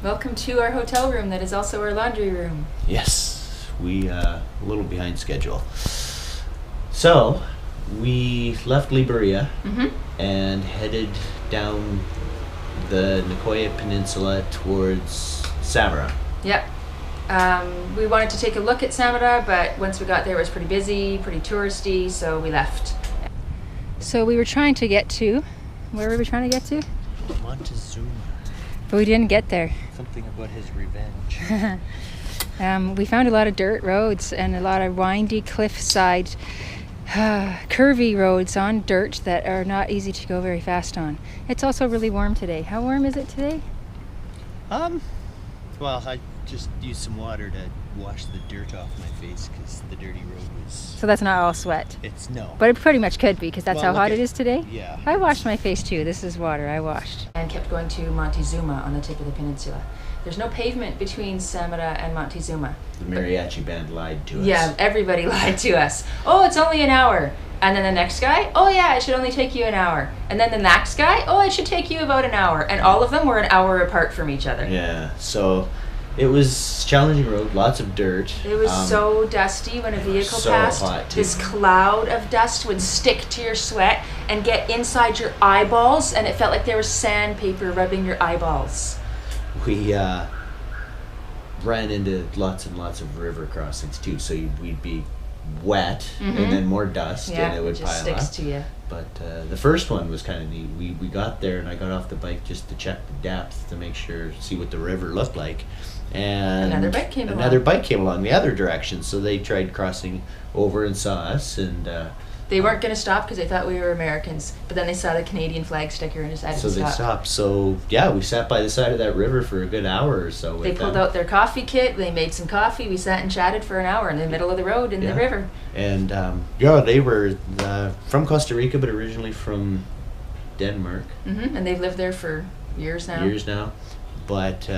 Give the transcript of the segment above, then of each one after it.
Welcome to our hotel room that is also our laundry room. Yes, we a little behind schedule. So we left Liberia and headed down the Nicoya Peninsula towards Samara. Yep. We wanted to take a look at Samara, but once we got there it was pretty busy, pretty touristy, so we left. So we were trying to get to, where were we trying to get to? Montezuma. But we didn't get there. Something about his revenge. We found a lot of dirt roads and a lot of windy cliffside, curvy roads on dirt that are not easy to go very fast on. It's also really warm today. How warm is it today? Well, I just used some water to wash the dirt off my face because the dirty road was... So that's not all sweat. It's no. But it pretty much could be because that's Well, how hot it is today. Yeah. I washed my face too. This is water I washed. And kept going to Montezuma on the tip of the peninsula. There's no pavement between Samara and Montezuma. The mariachi band lied to us. Yeah, everybody lied to us. Oh, it's only an hour. And then the next guy, oh yeah, it should only take you an hour. And then the next guy, oh, it should take you about an hour. And all of them were an hour apart from each other. Yeah, so it was a challenging road, lots of dirt. It was so dusty when a vehicle so passed. hot, too. This cloud of dust would stick to your sweat and get inside your eyeballs, and it felt like there was sandpaper rubbing your eyeballs. We ran into lots and lots of river crossings too, so we'd be wet and then more dust, Yeah, and it would just pile sticks up. to you. But the first one was kind of neat. We got there and I got off the bike just to check the depth to make sure, see what the river looked like. And Another bike came along. Another bike came along the other direction, so they tried crossing over and saw us, and They weren't going to stop because they thought we were Americans, but then they saw the Canadian flag sticker and decided so to they stop. stopped. So yeah, we sat by the side of that river for a good hour or so. They with pulled them. out their coffee kit, they made some coffee, we sat and chatted for an hour in the middle of the road in the river. And yeah, they were from Costa Rica, but originally from Denmark. And they've lived there for years now. But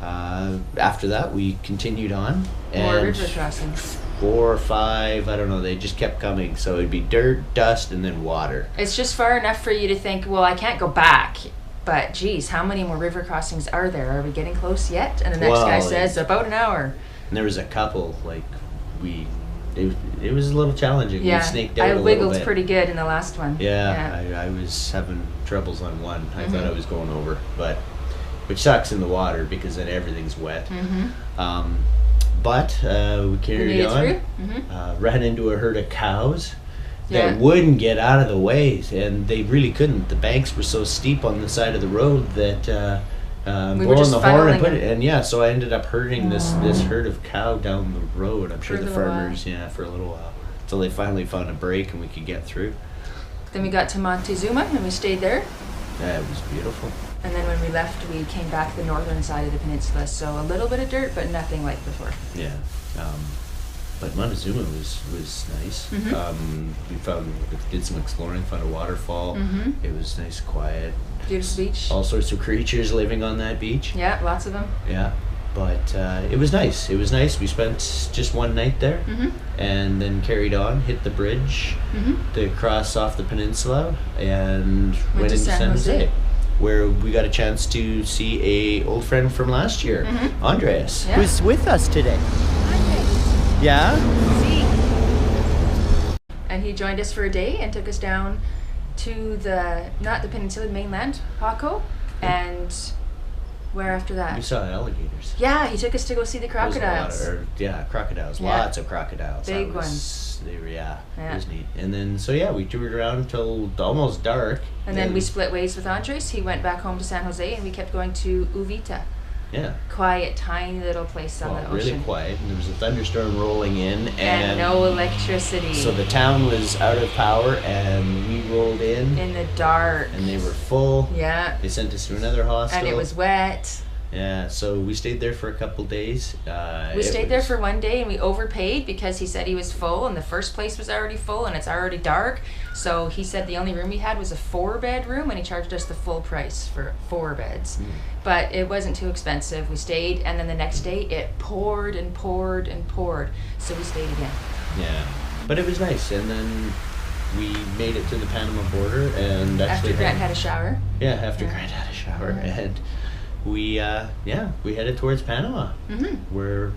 after that, we continued on. More And river crossings. 4 or 5, I don't know, they just kept coming. So it'd be dirt, dust, and then water. It's just far enough for you to think, well, I can't go back. But geez, how many more river crossings are there? Are we getting close yet? And the next guy says, about an hour. And there was a couple, like, it was a little challenging. Yeah, We snaked out I a little wiggled bit. pretty good in the last one. Yeah. I was having troubles on one. I thought I was going over, but which sucks in the water because then everything's wet. But we carried on. Ran into a herd of cows that wouldn't get out of the way, and they really couldn't. The banks were so steep on the side of the road that We were blowing just the horn and funneling put it. And yeah, so I ended up herding this herd of cow down the road. I'm sure For a the little farmers, for a little while, until they finally found a break and we could get through. Then we got to Montezuma and we stayed there. Yeah, it was beautiful. And then when we left, we came back the northern side of the peninsula. So a little bit of dirt, but nothing like before. Yeah. But Montezuma was nice. We did some exploring, found a waterfall. It was nice, quiet. Beautiful beach. All sorts of creatures living on that beach. Yeah, lots of them. Yeah. But it was nice. It was nice. We spent just one night there and then carried on, hit the bridge to cross off the peninsula and went into San Jose, where we got a chance to see a old friend from last year, Andres, who's with us today. Yeah? And he joined us for a day and took us down to not the peninsula, the mainland, Paco, and where after that? We saw alligators. Yeah, he took us to go see the crocodiles. Crocodiles. Yeah. Lots of crocodiles. Big ones. They were, it was neat. And then, we toured around until almost dark. And then we split ways with Andres. He went back home to San Jose, and we kept going to Uvita. Yeah. Quiet, tiny little place on the ocean. Really quiet. And there was a thunderstorm rolling in. And no electricity. So the town was out of power, and we rolled in. In the dark. And they were full. Yeah. They sent us to another hostel. And it was wet. Yeah, so we stayed there for a couple days. We stayed there for one day and we overpaid because he said he was full and the first place was already full and it's already dark. So he said the only room he had was a 4-bed room and he charged us the full price for 4 beds. But it wasn't too expensive. We stayed and then the next day it poured and poured and poured. So we stayed again. Yeah, but it was nice. And then we made it to the Panama border and actually after Grant had a shower. Yeah, after Grant had a shower and we headed towards Panama, where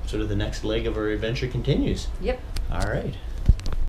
sort of the next leg of our adventure continues. Yep. All right.